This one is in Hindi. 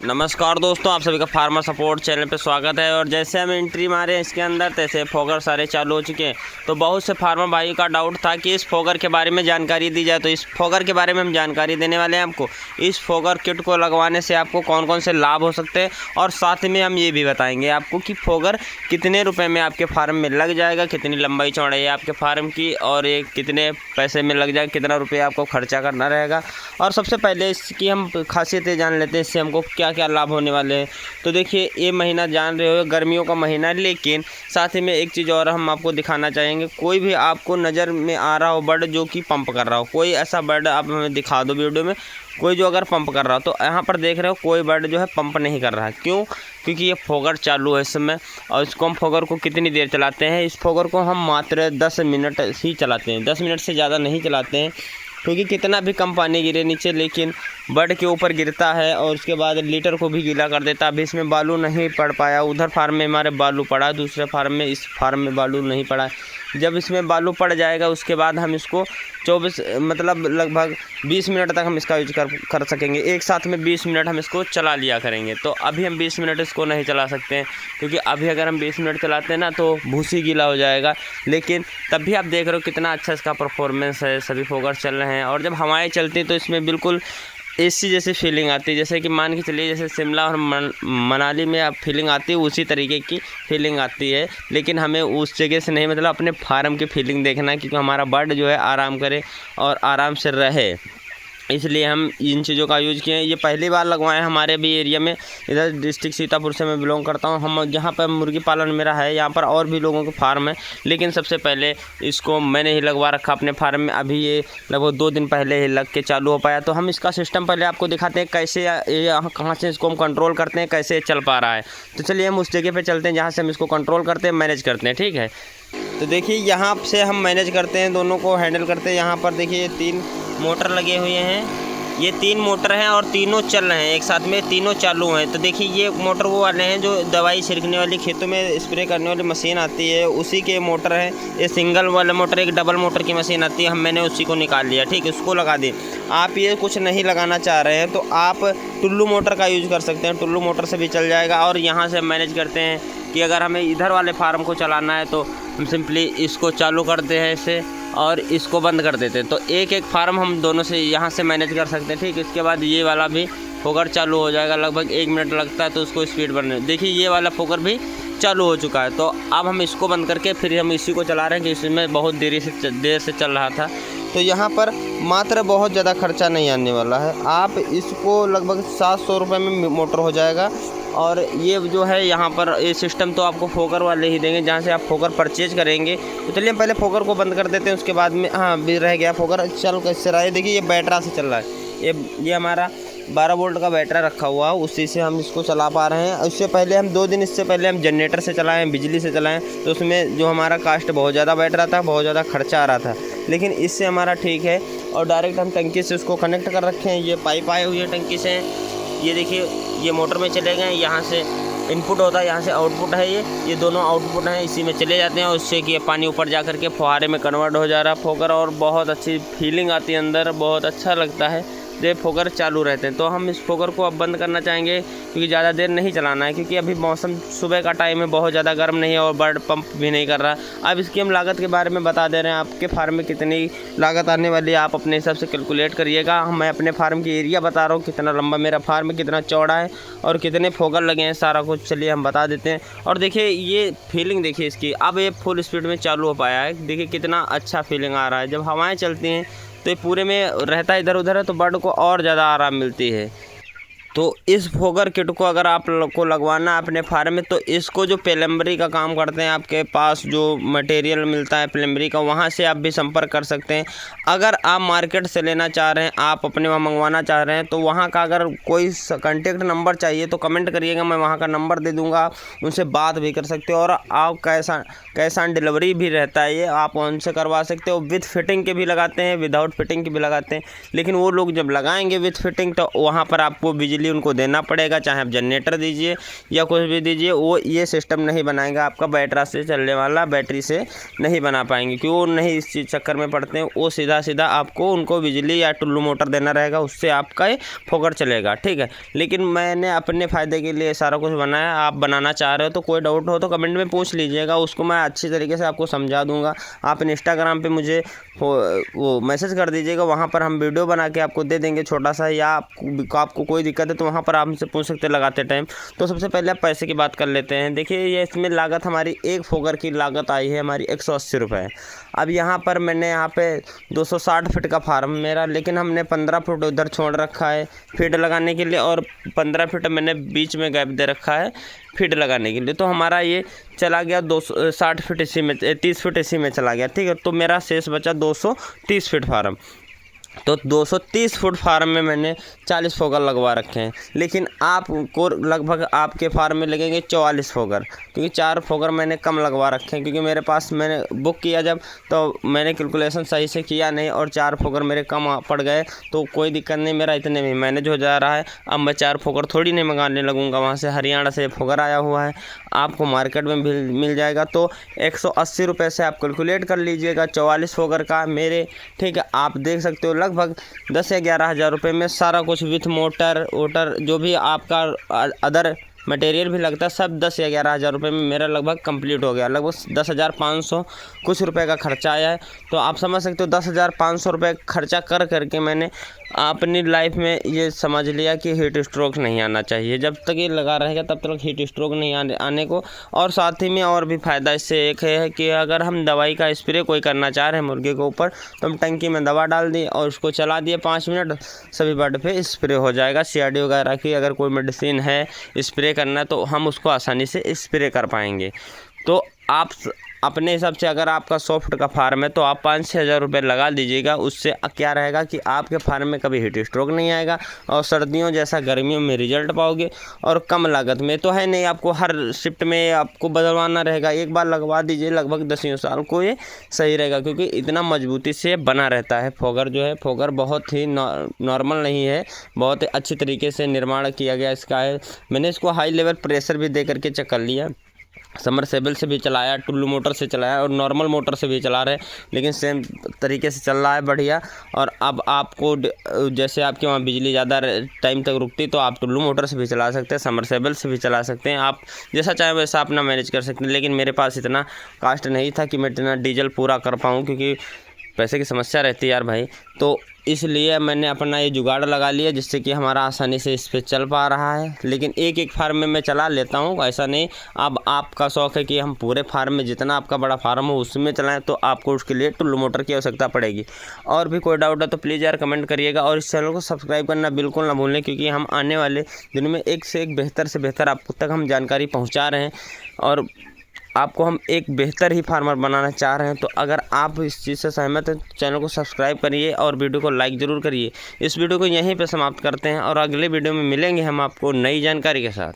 नमस्कार दोस्तों, आप सभी का फार्मर सपोर्ट चैनल पे स्वागत है। और जैसे हम एंट्री मारे इसके अंदर तैसे फोगर सारे चालू हो चुके हैं। तो बहुत से फार्मर भाई का डाउट था कि इस फोगर के बारे में जानकारी दी जाए, तो इस फोगर के बारे में हम जानकारी देने वाले हैं आपको। इस फोगर किट को लगवाने से आपको कौन कौन से लाभ हो सकते हैं, और साथ में हम ये भी बताएंगे आपको कि फोगर कितने रुपये में आपके फार्म में लग जाएगा, कितनी लंबाई चौड़ाई है आपके फार्म की, और ये कितने पैसे में लग जाएगा, कितना रुपये आपको खर्चा करना रहेगा। और सबसे पहले इसकी हम खासियतें जान लेते हैं, इससे हमको क्या लाभ होने वाले हैं। तो देखिए, ये महीना जान रहे हो गर्मियों का महीना है, लेकिन साथ ही में एक चीज़ और हम आपको दिखाना चाहेंगे। कोई भी आपको नज़र में आ रहा हो बर्ड जो कि पंप कर रहा हो, कोई ऐसा बर्ड आप हमें दिखा दो वीडियो में, कोई जो अगर पंप कर रहा हो। तो यहाँ पर देख रहे हो कोई बर्ड जो है पंप नहीं कर रहा है। क्यों? क्योंकि ये फोगर चालू है इस समय। और इसको हम फोगर को कितनी देर चलाते हैं? इस फोगर को हम मात्र 10 मिनट ही चलाते हैं, 10 मिनट से ज़्यादा नहीं चलाते हैं। क्योंकि कितना भी कम पानी गिरे नीचे, लेकिन बर्ड के ऊपर गिरता है और उसके बाद लीटर को भी गीला कर देता है। अभी इसमें बालू नहीं पड़ पाया, उधर फार्म में हमारे बालू पड़ा, दूसरे फार्म में, इस फार्म में बालू नहीं पड़ा। जब इसमें बालू पड़ जाएगा उसके बाद हम इसको 24 मतलब लगभग 20 मिनट तक हम इसका यूज कर सकेंगे। एक साथ में 20 मिनट हम इसको चला लिया करेंगे। तो अभी हम 20 मिनट इसको नहीं चला सकते हैं, क्योंकि अभी अगर हम 20 मिनट चलाते हैं ना तो भूसी गीला हो जाएगा। लेकिन तब भी आप देख रहे हो कितना अच्छा इसका परफॉर्मेंस है, सभी फोगर चल रहे हैं। और जब हवाएं चलती हैं तो इसमें बिल्कुल एसी जैसी फीलिंग आती है, जैसे कि मान के चलिए जैसे शिमला और मनाली में आप फीलिंग आती है, उसी तरीके की फीलिंग आती है। लेकिन हमें उस जगह से नहीं, मतलब अपने फार्म की फीलिंग देखना है, क्योंकि हमारा बर्ड जो है आराम करे और आराम से रहे, इसलिए हम इन चीज़ों का यूज़ किए हैं। ये पहली बार लगवाएं हमारे भी एरिया में। इधर डिस्ट्रिक्ट सीतापुर से मैं बिलोंग करता हूँ। हम जहाँ पर मुर्गी पालन मेरा है, यहाँ पर और भी लोगों के फार्म है, लेकिन सबसे पहले इसको मैंने ही लगवा रखा अपने फार्म में। अभी ये लगभग 2 दिन पहले ही लग के चालू हो पाया। तो हम इसका सिस्टम पहले आपको दिखाते हैं, कैसे यहाँ कहाँ से इसको हम कंट्रोल करते हैं, कैसे चल पा रहा है। तो चलिए हम उस जगह पर चलते हैं जहाँ से हम इसको कंट्रोल करते हैं, मैनेज करते हैं। ठीक है, तो देखिए यहाँ से हम मैनेज करते हैं, दोनों को हैंडल करते हैं। यहाँ पर देखिए 3 मोटर लगे हुए हैं, ये 3 मोटर हैं और तीनों चल रहे हैं एक साथ में, तीनों चालू हैं। तो देखिए ये मोटर वो वाले हैं जो दवाई छिड़कने वाली, खेतों में स्प्रे करने वाली मशीन आती है, उसी के मोटर है। ये सिंगल वाला मोटर, एक डबल मोटर की मशीन आती है, मैंने उसी को निकाल लिया। ठीक है, उसको लगा दिए। आप ये कुछ नहीं लगाना चाह रहे हैं तो आप टुल्लू मोटर का यूज़ कर सकते हैं, टुल्लू मोटर से भी चल जाएगा। और यहाँ से मैनेज करते हैं कि अगर हमें इधर वाले फार्म को चलाना है तो हम सिंपली इसको चालू करते हैं इसे, और इसको बंद कर देते हैं। तो एक एक फार्म हम दोनों से यहाँ से मैनेज कर सकते हैं। ठीक, इसके बाद ये वाला भी फोगर चालू हो जाएगा, लगभग 1 मिनट लगता है तो उसको स्पीड बढ़ने। देखिए ये वाला फोगर भी चालू हो चुका है। तो अब हम इसको बंद करके फिर हम इसी को चला रहे हैं, कि इसमें बहुत देर से चल रहा था। तो यहाँ पर मात्र बहुत ज़्यादा खर्चा नहीं आने वाला है। आप इसको लगभग 700 रुपये में मोटर हो जाएगा। और ये जो है यहाँ पर ये सिस्टम तो आपको फोगर वाले ही देंगे, जहाँ से आप फोगर परचेज करेंगे। तो चलिए हम पहले फोगर को बंद कर देते हैं, उसके बाद में हाँ भी रह गया फोगर चल कैसे रहा है। देखिए ये बैटरा से चल रहा है, ये हमारा 12 वोल्ट का बैटरा रखा हुआ है, उसी से हम इसको चला पा रहे हैं। उससे पहले हम 2 दिन इससे पहले हम जनरेटर से चलाएं, बिजली से चलाएं, तो उसमें जो हमारा कास्ट बहुत ज़्यादा बैठ रहा था, बहुत ज़्यादा खर्चा आ रहा था। लेकिन इससे हमारा ठीक है। और डायरेक्ट हम टंकी से उसको कनेक्ट कर रखे हैं, ये पाइप आए हुई है टंकी से। ये देखिए ये मोटर में चले गए, यहाँ से इनपुट होता है, यहाँ से आउटपुट है। ये दोनों आउटपुट हैं, इसी में चले जाते हैं, और उससे कि पानी ऊपर जा करके फुहारे में कन्वर्ट हो जा रहा है फोगर, और बहुत अच्छी फीलिंग आती है अंदर, बहुत अच्छा लगता है जब फोगर चालू रहते हैं। तो हम इस फोगर को अब बंद करना चाहेंगे, क्योंकि ज़्यादा देर नहीं चलाना है, क्योंकि अभी मौसम सुबह का टाइम है, बहुत ज़्यादा गर्म नहीं है और बर्ड पंप भी नहीं कर रहा। अब इसकी हम लागत के बारे में बता दे रहे हैं, आपके फार्म में कितनी लागत आने वाली है आप अपने हिसाब से कैलकुलेट करिएगा। मैं अपने फार्म की एरिया बता रहा हूँ, कितना लंबा मेरा फार्म है, कितना चौड़ा है और कितने फोगर लगे हैं, सारा कुछ चलिए हम बता देते हैं। और देखिए ये फीलिंग देखिए इसकी, अब ये फुल स्पीड में चालू हो पाया है। देखिए कितना अच्छा फीलिंग आ रहा है। जब हवाएं चलती हैं तो ये पूरे में रहता है इधर उधर है, तो बर्ड को और ज़्यादा आराम मिलती है। तो इस फोगर किट को अगर आप को लगवाना है अपने फार्म में, तो इसको जो प्लम्बरी का काम करते हैं, आपके पास जो मटेरियल मिलता है प्लम्बरी का, वहाँ से आप भी संपर्क कर सकते हैं। अगर आप मार्केट से लेना चाह रहे हैं, आप अपने वहाँ मंगवाना चाह रहे हैं, तो वहाँ का अगर कोई कॉन्टेक्ट नंबर चाहिए तो कमेंट करिएगा, मैं वहाँ का नंबर दे दूँगा, उनसे बात भी कर सकते हो। और आप कैश ऑन डिलीवरी भी रहता है, ये आप उनसे करवा सकते हो। विथ फिटिंग के भी लगाते हैं, विदाउट फिटिंग के भी लगाते हैं। लेकिन वो लोग जब लगाएंगे विथ फिटिंग, तो वहाँ पर आपको बिजली बिजली उनको देना पड़ेगा, चाहे आप जनरेटर दीजिए या कुछ भी दीजिए, वो ये सिस्टम नहीं बनाएगा आपका बैटरा से चलने वाला, बैटरी से नहीं बना पाएंगे, क्यों वो नहीं इस चीज़ चक्कर में पड़ते हैं। वो सीधा सीधा आपको उनको बिजली या टुल्लू मोटर देना रहेगा, उससे आपका ये फोगर चलेगा, ठीक है। लेकिन मैंने अपने फ़ायदे के लिए सारा कुछ बनाया, आप बनाना चाह रहे हो तो कोई डाउट हो तो कमेंट में पूछ लीजिएगा, उसको मैं अच्छी तरीके से आपको समझा दूंगा। आप इंस्टाग्राम पे मुझे वो मैसेज कर दीजिएगा, वहाँ पर हम वीडियो बना के आपको दे देंगे छोटा सा, या आपको कोई दिक्कत है तो वहाँ पर आप हमसे पूछ सकते हैं लगाते टाइम। तो सबसे पहले आप पैसे की बात कर लेते हैं। देखिए ये इसमें लागत हमारी एक फोगर की लागत आई है हमारी 180 रुपये। अब यहाँ पर मैंने यहाँ पे 260 फीट का फार्म मेरा, लेकिन हमने 15 फुट उधर छोड़ रखा है फीड लगाने के लिए, और 15 फीट मैंने बीच में गैप दे रखा है फीड लगाने के लिए। तो हमारा ये चला गया 260 फीट इसी में, 30 फीट इसी में चला गया, ठीक है। तो मेरा शेष बचा 230 फीट फार्म। तो 230 फुट फार्म में मैंने 40 फोगर लगवा रखे हैं, लेकिन आपको लगभग आपके फार्म में लगेंगे 44 फोगर, क्योंकि 4 फोगर मैंने कम लगवा रखे हैं, क्योंकि मेरे पास मैंने बुक किया जब तो मैंने कैलकुलेशन सही से किया नहीं और 4 फोगर मेरे कम पड़ गए। तो कोई दिक्कत नहीं, मेरा इतने में मैनेज हो जा रहा है। अब मैं 4 फोगर थोड़ी नहीं मंगाने लगूंगा, वहाँ से हरियाणा से फोगर आया हुआ है, आपको मार्केट में मिल जाएगा। तो 180 रुपये से आप कैलकुलेट कर लीजिएगा 44 फोगर का मेरे, ठीक है। आप देख सकते हो लगभग 10 या 11 हज़ार रुपये में सारा कुछ विथ मोटर वोटर जो भी आपका अदर मटेरियल भी लगता है, सब 10 या 11 हज़ार रुपये में मेरा लगभग कंप्लीट हो गया। लगभग 10,500 कुछ रुपए का खर्चा आया है। तो आप समझ सकते हो 10,500 रुपये खर्चा कर करके मैंने अपनी लाइफ में ये समझ लिया कि हीट स्ट्रोक नहीं आना चाहिए। जब तक ये लगा रहेगा तब तक हीट स्ट्रोक नहीं आने को। और साथ ही में और भी फ़ायदा इससे एक है कि अगर हम दवाई का स्प्रे कोई करना चाह रहे हैं मुर्गे के ऊपर, तो हम टंकी में दवा डाल दिए और उसको चला दिए 5 मिनट, सभी बर्ड पे स्प्रे हो जाएगा। CRD वगैरह की अगर कोई मेडिसिन है स्प्रे करना है तो हम उसको आसानी से स्प्रे कर पाएंगे। तो आप अपने हिसाब से अगर आपका 100 फुट का फार्म है तो आप 5-6 हज़ार रुपये लगा दीजिएगा। उससे क्या रहेगा कि आपके फार्म में कभी हीट स्ट्रोक नहीं आएगा और सर्दियों जैसा गर्मियों में रिजल्ट पाओगे, और कम लागत में तो है नहीं। आपको हर शिफ्ट में आपको बदलवाना रहेगा, एक बार लगवा दीजिए, लगभग 10 साल को ये सही रहेगा, क्योंकि इतना मजबूती से बना रहता है। फोगर जो है फोगर बहुत ही नॉर्मल नहीं है, बहुत अच्छी तरीके से निर्माण किया गया इसका है। मैंने इसको हाई लेवल प्रेशर भी दे करके चेक कर लिया, समरसेबल से भी चलाया, टुल्लू मोटर से चलाया और नॉर्मल मोटर से भी चला रहे, लेकिन सेम तरीके से चल रहा है बढ़िया। और अब आपको जैसे आपके वहाँ बिजली ज़्यादा टाइम तक रुकती तो आप टुल्लू मोटर से भी चला सकते हैं, समरसेबल से भी चला सकते हैं, आप जैसा चाहें वैसा अपना मैनेज कर सकते हैं। लेकिन मेरे पास इतना कास्ट नहीं था कि मैं इतना डीजल पूरा कर पाऊँ, क्योंकि पैसे की समस्या रहती है यार भाई। तो इसलिए मैंने अपना ये जुगाड़ लगा लिया जिससे कि हमारा आसानी से इस पर चल पा रहा है। लेकिन एक एक फार्म में मैं चला लेता हूँ, ऐसा नहीं। अब आपका शौक़ है कि हम पूरे फार्म में, जितना आपका बड़ा फार्म हो उसमें चलाएं, तो आपको उसके लिए टुल्लू मोटर की आवश्यकता पड़ेगी। और भी कोई डाउट है तो प्लीज़ यार कमेंट करिएगा, और इस चैनल को सब्सक्राइब करना बिल्कुल ना भूलें, क्योंकि हम आने वाले दिनों में एक से एक बेहतर से बेहतर आप तक हम जानकारी पहुँचा रहे हैं, और आपको हम एक बेहतर ही फार्मर बनाना चाह रहे हैं। तो अगर आप इस चीज़ से सहमत हैं तो चैनल को सब्सक्राइब करिए और वीडियो को लाइक ज़रूर करिए। इस वीडियो को यहीं पे समाप्त करते हैं और अगले वीडियो में मिलेंगे हम आपको नई जानकारी के साथ।